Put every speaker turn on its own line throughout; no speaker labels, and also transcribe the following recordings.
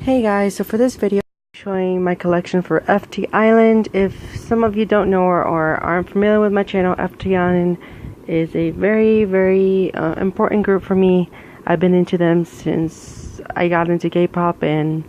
Hey guys, so for this video I'm showing my collection for FT Island. If some of you don't know or aren't familiar with my channel, FT Island is a very important group for me. I've been into them since I got into K-pop and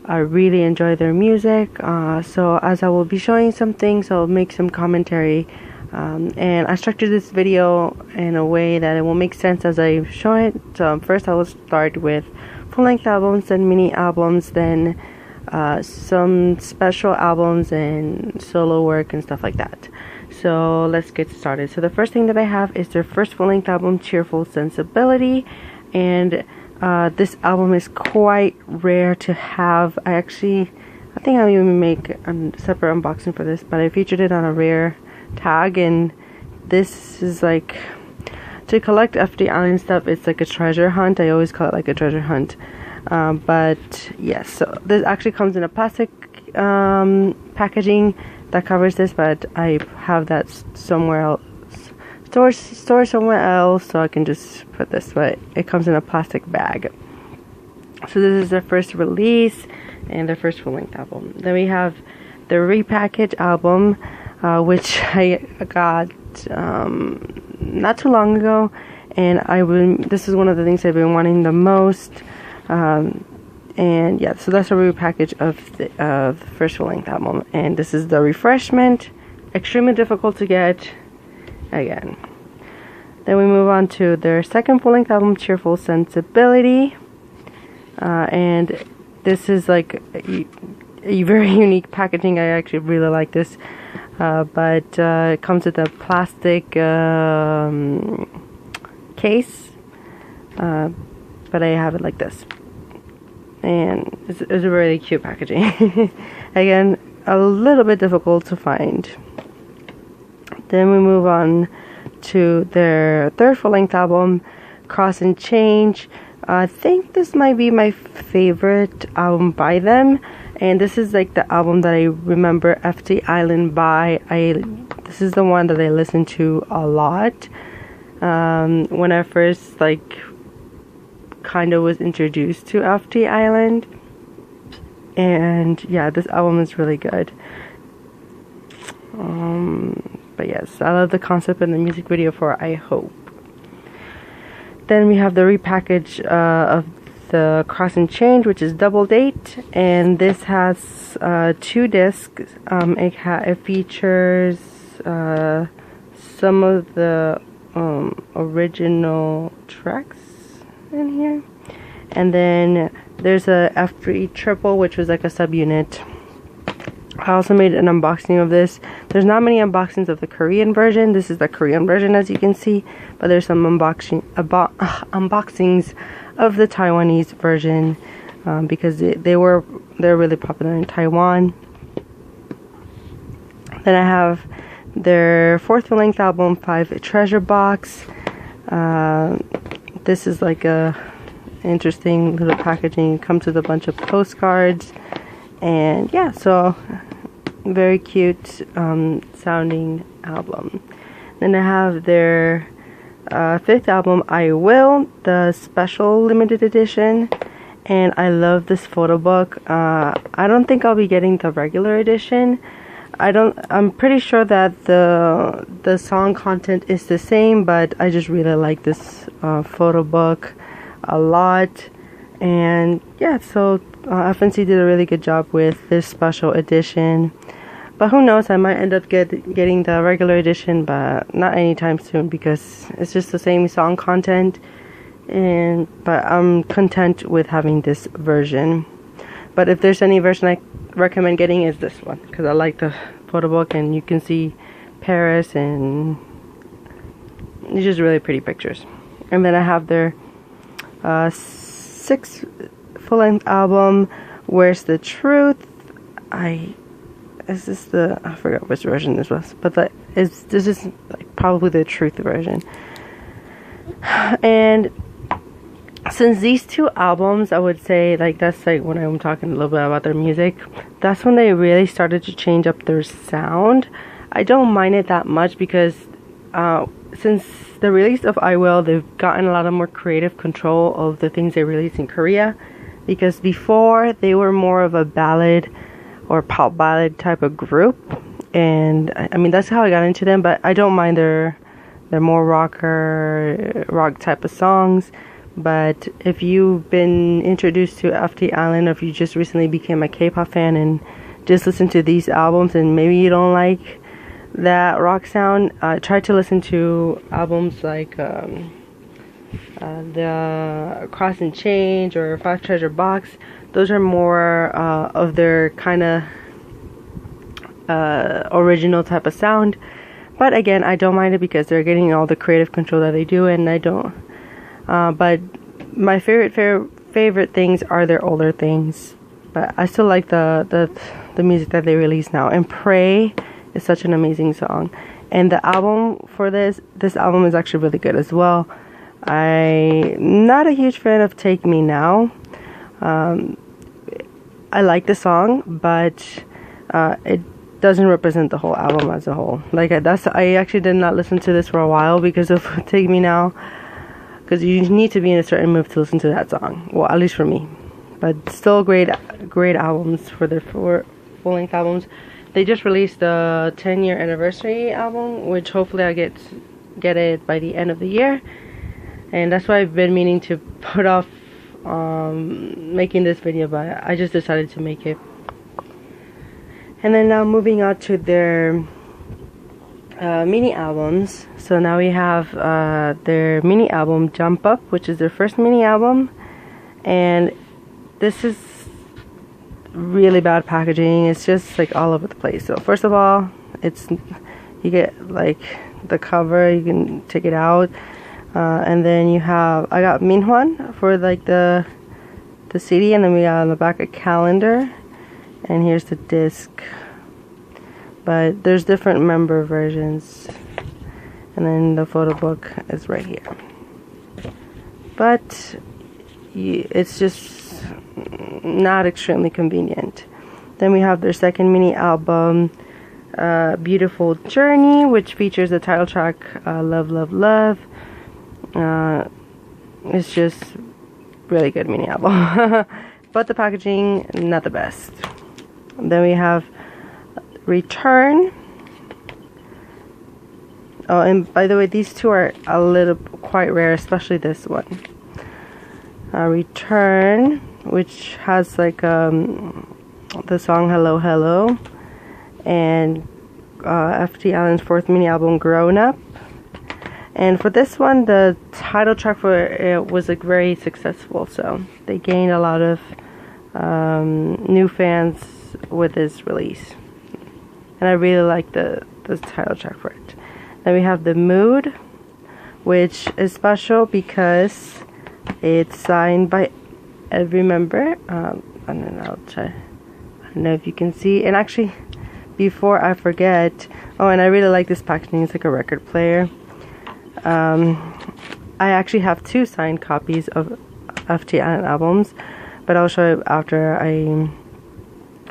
I really enjoy their music. So as I will be showing some things, I'll make some commentary. And I structured this video in a way that it will make sense as I show it. So first I will start with full-length albums, then mini albums, then some special albums and solo work and stuff like that. So let's get started. So the first thing that I have is their first full-length album, Cheerful Sensibility, and this album is quite rare to have. I think I'll even make a separate unboxing for this, but I featured it on a rare tag, and this is like, to collect FT Island stuff, it's like a treasure hunt. I always call it like a treasure hunt. But yes, so this actually comes in a plastic packaging that covers this, but I have that somewhere else, store somewhere else, so I can just put this, but it comes in a plastic bag. So this is their first release and their first full-length album. Then we have the repackaged album, which I got not too long ago, and this is one of the things I've been wanting the most. And yeah, so that's a repackage of the first full-length album, and this is the Refreshment. Extremely difficult to get again. Then we move on to their second full-length album, Cheerful Sensibility, and this is like a very unique packaging. I actually really like this, but it comes with a plastic case, but I have it like this, and it's a really cute packaging. Again, a little bit difficult to find. Then we move on to their third full-length album, Cross and Change. I think this might be my favorite album by them, and this is like the album that I remember FT Island by. This is the one that I listened to a lot when I first kind of was introduced to FT Island, and yeah, this album is really good. But yes, I love the concept and the music video for I Hope. Then we have the repackage of the Cross and Change, which is Double Date, and this has 2 discs. It features some of the original tracks in here, and then there's a F3 triple, which was like a subunit. I also made an unboxing of this. There's not many unboxings of the Korean version. This is the Korean version, as you can see, but there's some unboxings of the Taiwanese version, because they're really popular in Taiwan. Then I have their fourth full-length album, 5 Treasure Box. This is like a interesting little packaging. It comes with a bunch of postcards, and yeah, so very cute sounding album. Then I have their fifth album, I Will, the special limited edition, and I love this photo book. I don't think I'll be getting the regular edition. I'm pretty sure that the song content is the same, but I just really like this photo book a lot. And yeah, so FNC did a really good job with this special edition. But who knows, I might end up getting the regular edition, but not anytime soon, because it's just the same song content. But I'm content with having this version. But if there's any version I recommend getting, is this one, because I like the photo book, and you can see Paris, and it's just really pretty pictures. And then I have their 6th full-length album, Where's the Truth. I forgot which version this was, but this is like probably the Truth version. And since these 2 albums, I would say, like, that's like when I'm talking a little bit about their music, that's when they really started to change up their sound. I don't mind it that much, because since the release of I Will, they've gotten a lot of more creative control of the things they release in Korea. because before they were more of a ballad or pop ballad type of group, and I mean that's how I got into them. But I don't mind their more rock type of songs. But if you've been introduced to FT Island, or if you just recently became a K-pop fan and just listen to these albums and maybe you don't like that rock sound, try to listen to albums like the Cross and Change or Five Treasure Box. Those are more of their kind of original type of sound. But again, I don't mind it because they're getting all the creative control that they do, and I don't. But my favorite things are their older things. But I still like the music that they release now. And Pray is such an amazing song. And the album for this album is actually really good as well. I'm not a huge fan of Take Me Now. I like the song, but it doesn't represent the whole album as a whole. Like I actually did not listen to this for a while because of Take Me Now, because you need to be in a certain mood to listen to that song. Well, at least for me. But still great albums for their full-length albums. They just released the 10-year anniversary album, which hopefully I get it by the end of the year. And that's why I've been meaning to put off making this video, but I just decided to make it. And then now moving on to their mini albums. So now we have their mini album Jump Up, which is their first mini album, and this is really bad packaging. It's just like all over the place. So first of all, you get like the cover, you can take it out, and then you have, I got Minhwan for like the CD, and then we got on the back a calendar, and here's the disc. But there's different member versions, and then the photo book is right here. But it's just not extremely convenient. Then we have their second mini album, Beautiful Journey, which features the title track Love Love Love. It's just really good mini album. But the packaging, not the best. And then we have Return. Oh, and by the way, these two are quite rare, especially this one. Return, which has like the song Hello Hello, and FT Island's fourth mini album Grown Up. And for this one, the title track for it was like very successful, so they gained a lot of new fans with this release. And I really like the title track for it. Then we have The Mood, which is special because it's signed by every member. And then I'll try. I don't know if you can see. And actually, before I forget, oh, and I really like this packaging. It's like a record player. I actually have 2 signed copies of FT Island albums, but I'll show you after I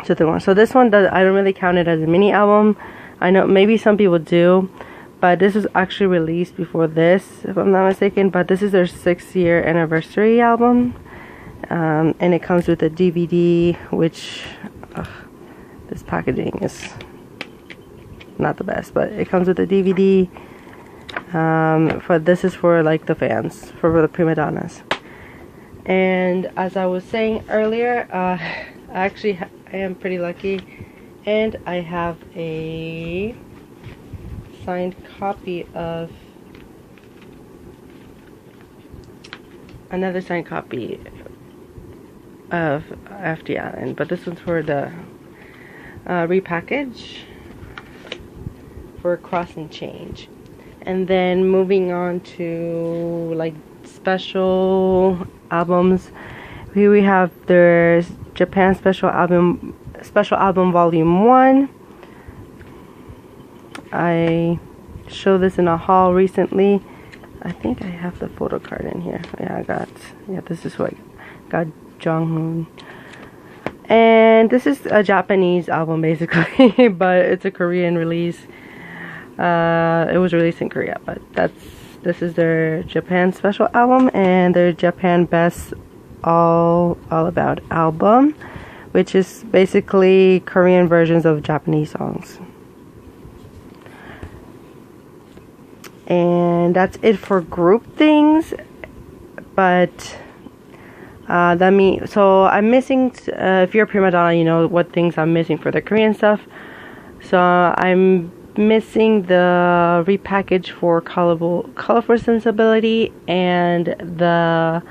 show the one. So this one, I don't really count it as a mini album. I know maybe some people do, but this was actually released before this, if I'm not mistaken. But this is their 6-year anniversary album, and it comes with a DVD, which this packaging is not the best, but it comes with a DVD. This is for like the fans, for the prima donnas. And as I was saying earlier, I am pretty lucky, and I have a signed copy of another signed copy of FT Island, but this one's for the repackage for Cross and Change. And then moving on to like special albums, here we have their Japan special album volume 1. I showed this in a haul recently. I think I have the photo card in here. This is what I got, Jonghoon. And this is a Japanese album basically, but it's a Korean release. It was released in Korea, but this is their Japan special album and their Japan Best All About album, which is basically Korean versions of Japanese songs. And that's it for group things. But so I'm missing, if you're a prima donna, you know what things I'm missing for the Korean stuff. So I'm missing the repackage for Colorful Sensibility and the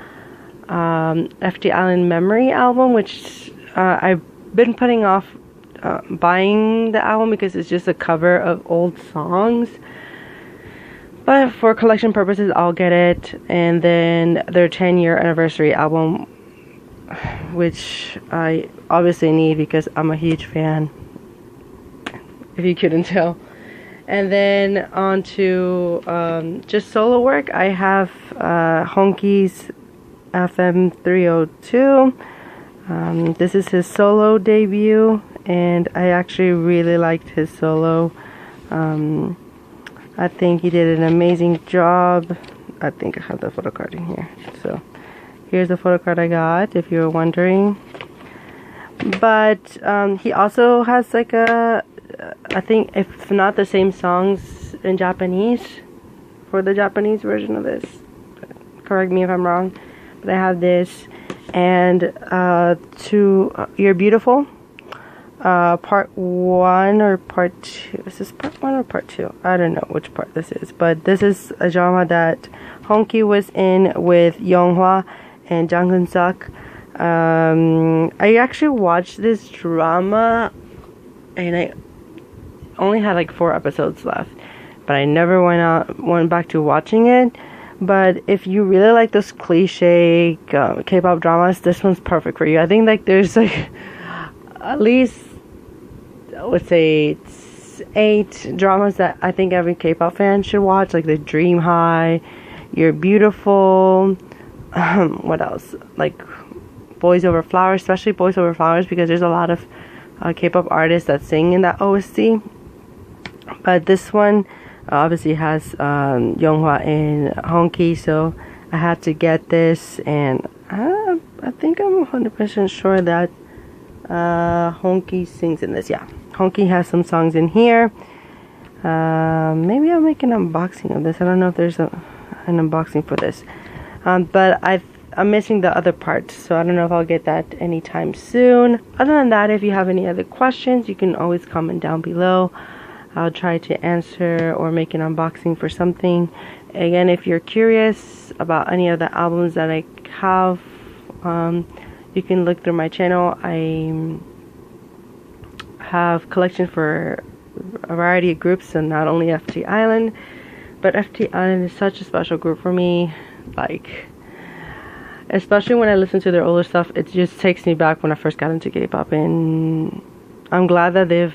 FT Island Memory album, which I've been putting off buying the album because it's just a cover of old songs. But for collection purposes, I'll get it. And then their 10-year anniversary album, which I obviously need because I'm a huge fan, if you couldn't tell. And then on to just solo work. I have Honky's FM 302. This is his solo debut, and I actually really liked his solo. I think he did an amazing job. I think I have the photo card in here. So here's the photo card I got, if you're wondering. But he also has like I think if not the same songs in Japanese for the Japanese version of this. Correct me if I'm wrong. But I have this and to You're Beautiful. Part 1 or part 2. Is this part 1 or part 2? I don't know which part this is. But this is a drama that Honky was in with Yonghwa and Jang Eun-suk. I actually watched this drama and I only had like 4 episodes left. But I never went back to watching it. But if you really like those cliche K-pop dramas, this one's perfect for you. I think like there's like at least, I would say 8 dramas that I think every K-pop fan should watch, like the Dream High, You're Beautiful, what else? Like Boys Over Flowers, especially Boys Over Flowers, because there's a lot of K-pop artists that sing in that OST. But this one obviously has Yonghwa and Honky, so I had to get this, and I think I'm 100% sure that Honky sings in this. Yeah, Honky has some songs in here. Maybe I'll make an unboxing of this. I don't know if there's an unboxing for this, but I'm missing the other part, so I don't know if I'll get that anytime soon. Other than that, if you have any other questions, you can always comment down below. I'll try to answer or make an unboxing for something. Again, if you're curious about any of the albums that I have, you can look through my channel. I have collections for a variety of groups, and not only FT Island, but FT Island is such a special group for me. Like, especially when I listen to their older stuff, it just takes me back when I first got into K-pop, and I'm glad that they've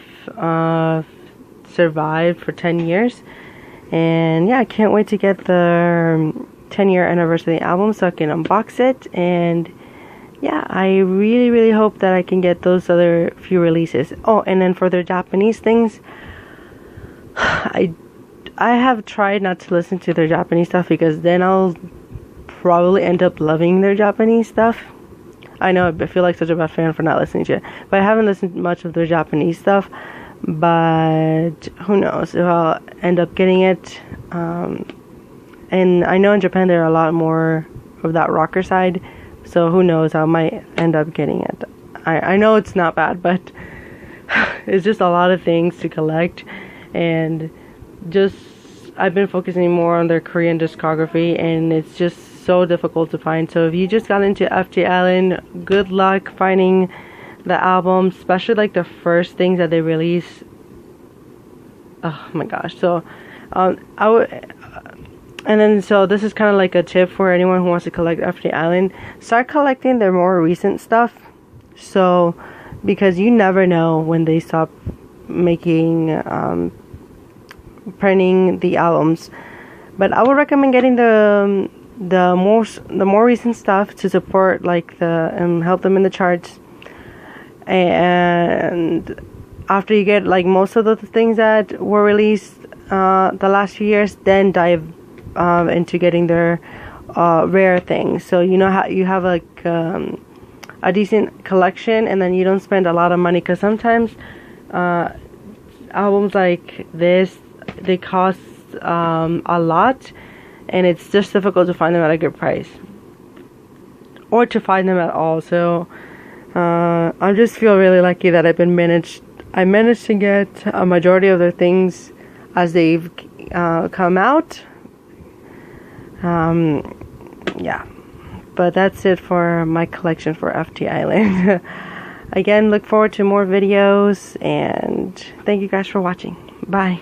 survived for 10 years. And yeah, I can't wait to get the 10-year anniversary album so I can unbox it. And yeah, I really hope that I can get those other few releases. Oh, and then for their Japanese things, I have tried not to listen to their Japanese stuff, because then I'll probably end up loving their Japanese stuff. I know, I feel like such a bad fan for not listening to it, but I haven't listened to much of their Japanese stuff. But who knows if I'll end up getting it. And I know in Japan there are a lot more of that rocker side, so who knows, I might end up getting it. I know it's not bad, but it's just a lot of things to collect, and just I've been focusing more on their Korean discography, and it's just so difficult to find. So if you just got into FT Island, good luck finding the album, especially like the first things that they release. Oh my gosh. So so this is kind of like a tip for anyone who wants to collect FT Island. Start collecting their more recent stuff, so because you never know when they stop making printing the albums. But I would recommend getting the more recent stuff to support like and help them in the charts. And after you get like most of the things that were released the last few years, then dive into getting their rare things. So you know how you have like a decent collection, and then you don't spend a lot of money, because sometimes albums like this, they cost a lot, and it's just difficult to find them at a good price, or to find them at all. So I just feel really lucky that I managed to get a majority of their things as they've come out. Yeah, but that's it for my collection for FT Island. Again, look forward to more videos, and thank you guys for watching. Bye.